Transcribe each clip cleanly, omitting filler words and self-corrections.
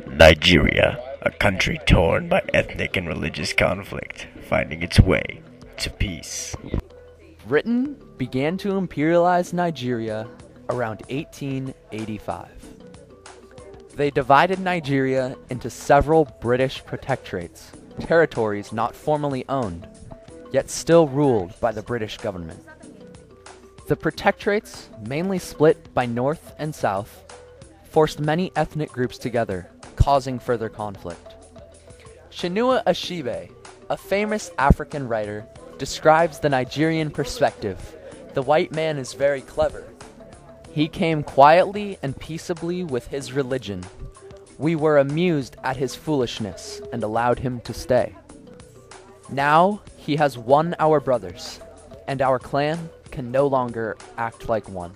Nigeria, a country torn by ethnic and religious conflict, finding its way to peace. Britain began to imperialize Nigeria around 1885. They divided Nigeria into several British protectorates, territories not formally owned, yet still ruled by the British government. The protectorates, mainly split by North and South, forced many ethnic groups together, causing further conflict. Chinua Achebe, a famous African writer, describes the Nigerian perspective. The white man is very clever. He came quietly and peaceably with his religion. We were amused at his foolishness and allowed him to stay. Now he has won our brothers, and our clan can no longer act like one.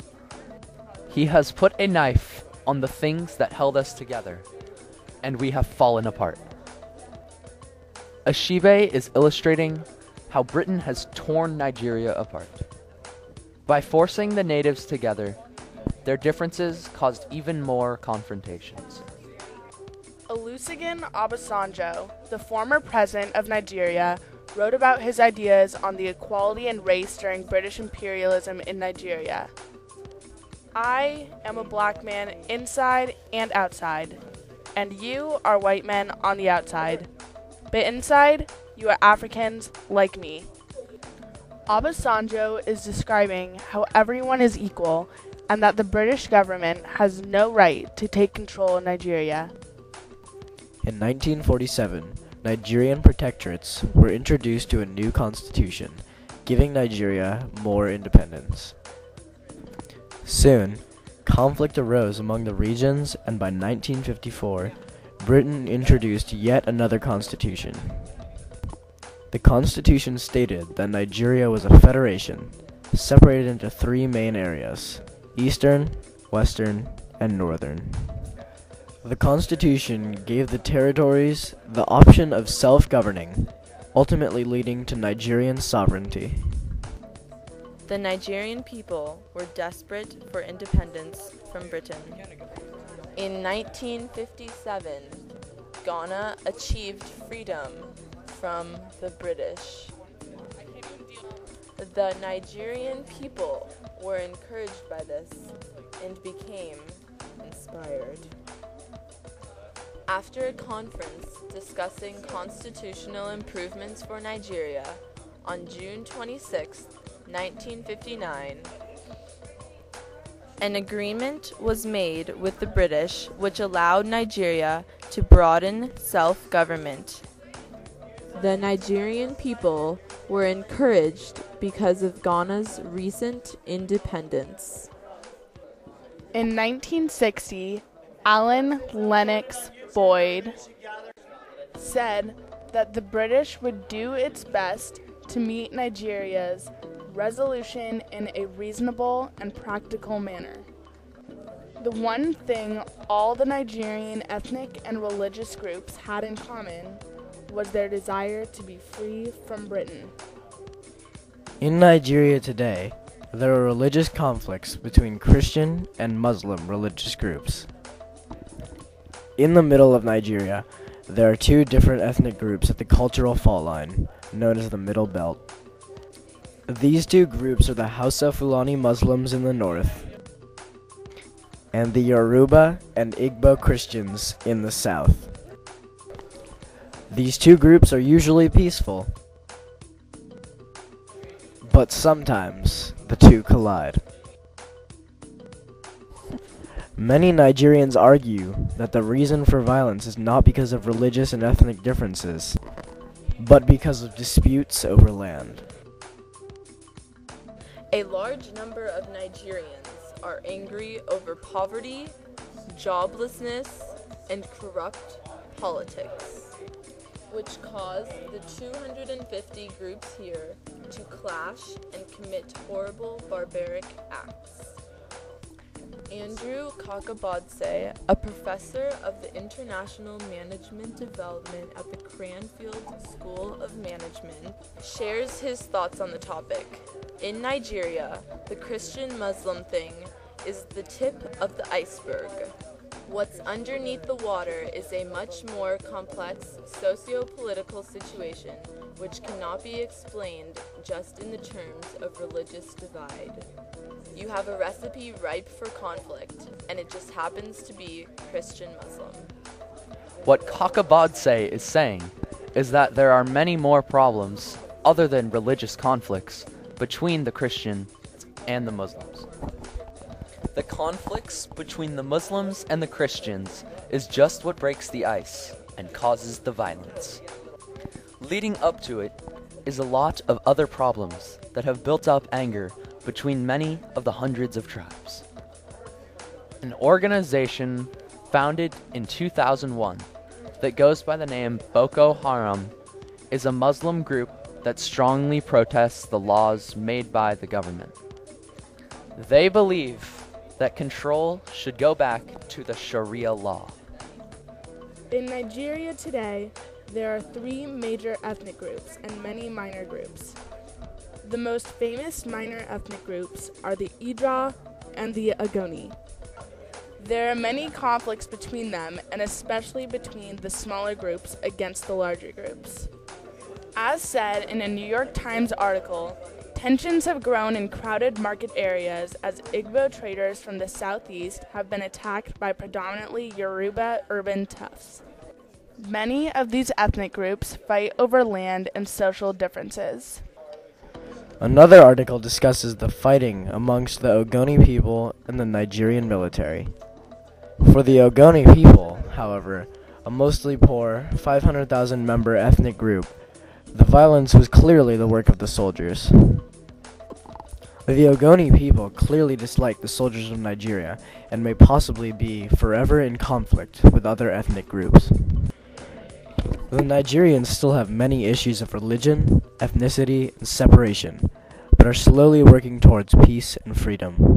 He has put a knife on the things that held us together, and we have fallen apart. Achebe is illustrating how Britain has torn Nigeria apart. By forcing the natives together, their differences caused even more confrontations. Olusegun Obasanjo, the former president of Nigeria, wrote about his ideas on the equality and race during British imperialism in Nigeria. I am a black man inside and outside, and you are white men on the outside. But inside, you are Africans like me. Obasanjo is describing how everyone is equal and that the British government has no right to take control of Nigeria. In 1947, Nigerian protectorates were introduced to a new constitution, giving Nigeria more independence. Soon, conflict arose among the regions, and by 1954, Britain introduced yet another constitution. The constitution stated that Nigeria was a federation, separated into three main areas: Eastern, Western, and Northern. The constitution gave the territories the option of self-governing, ultimately leading to Nigerian sovereignty. The Nigerian people were desperate for independence from Britain. In 1957, Ghana achieved freedom from the British. The Nigerian people were encouraged by this and became inspired. After a conference discussing constitutional improvements for Nigeria on June 26, 1959, an agreement was made with the British which allowed Nigeria to broaden self-government. The Nigerian people were encouraged because of Ghana's recent independence. In 1960, Alan Lennox Boyd said that the British would do its best to meet Nigeria's resolution in a reasonable and practical manner. The one thing all the Nigerian ethnic and religious groups had in common was their desire to be free from Britain. In Nigeria today, there are religious conflicts between Christian and Muslim religious groups. In the middle of Nigeria, there are two different ethnic groups at the cultural fault line, known as the Middle Belt. These two groups are the Hausa Fulani Muslims in the north, and the Yoruba and Igbo Christians in the south. These two groups are usually peaceful, but sometimes the two collide. Many Nigerians argue that the reason for violence is not because of religious and ethnic differences, but because of disputes over land. A large number of Nigerians are angry over poverty, joblessness, and corrupt politics, which caused the 250 groups here to clash and commit horrible barbaric acts. Andrew Kakabadse, a professor of the International Management Development at the Cranfield School of Management, shares his thoughts on the topic. In Nigeria, the Christian-Muslim thing is the tip of the iceberg. What's underneath the water is a much more complex socio-political situation which cannot be explained just in the terms of religious divide. You have a recipe ripe for conflict, and it just happens to be Christian-Muslim. What Kakabadse is saying is that there are many more problems other than religious conflicts between the Christians and the Muslims. The conflicts between the Muslims and the Christians is just what breaks the ice and causes the violence. Leading up to it is a lot of other problems that have built up anger between many of the hundreds of tribes. An organization founded in 2001 that goes by the name Boko Haram is a Muslim group that strongly protests the laws made by the government. They believe that control should go back to the Sharia law. In Nigeria today, there are 3 major ethnic groups and many minor groups. The most famous minor ethnic groups are the Idra and the Ogoni. There are many conflicts between them, and especially between the smaller groups against the larger groups. As said in a New York Times article, tensions have grown in crowded market areas as Igbo traders from the southeast have been attacked by predominantly Yoruba urban toughs. Many of these ethnic groups fight over land and social differences. Another article discusses the fighting amongst the Ogoni people and the Nigerian military. For the Ogoni people, however, a mostly poor, 500,000 member ethnic group, the violence was clearly the work of the soldiers. The Ogoni people clearly dislike the soldiers of Nigeria and may possibly be forever in conflict with other ethnic groups. The Nigerians still have many issues of religion, ethnicity, and separation, but are slowly working towards peace and freedom.